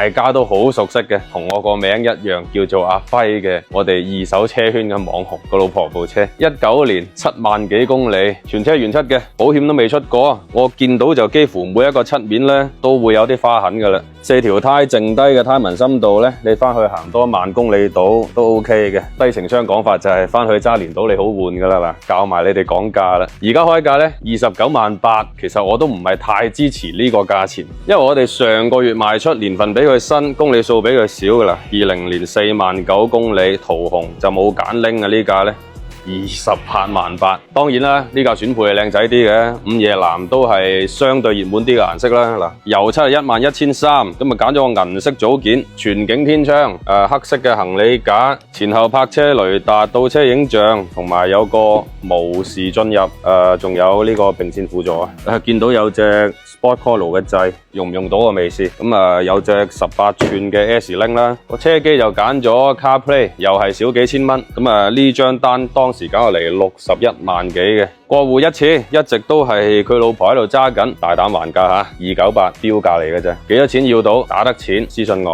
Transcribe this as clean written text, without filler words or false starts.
大家都好熟悉嘅，同我個名一樣，叫做阿輝嘅，我哋二手車圈嘅網紅個老婆部車，19年7萬幾公里，全車原漆嘅，保險都未出過。我見到就幾乎每一個漆面咧都會有啲花痕㗎啦。4條胎剩低嘅胎紋深度咧，你翻去行多1萬公里度都 OK 嘅。低情商講法就係翻去揸年度你好換㗎啦嗱，教埋你哋講價啦。而家開價咧29萬8，其實我都唔係太支持呢個價錢，因為我哋上個月賣出年份比佢新，公里數比佢少㗎啦。20年4萬9公里，桃紅就冇揀拎啊，呢價咧28萬8。當然啦，呢架選配係靚仔啲嘅，午夜藍都係相對熱門啲嘅顏色啦。嗱，油漆係11300，咁啊揀咗個銀色組件，全景天窗，黑色嘅行李架，前後泊車雷達、倒車影像，同埋有個無時進入，仲有呢個並線輔助啊。見到有隻 Sport Color 嘅掣，用唔用到我未試。咁啊有隻18寸嘅 S Link 啦，個車機就揀咗 CarPlay， 又係少幾千蚊。咁啊呢張單當時搞落嚟61萬幾嘅，過戶一次，一直都係佢老婆喺度揸緊，大膽還價吓，298標價嚟嘅啫，幾多錢要到？打得錢私信我。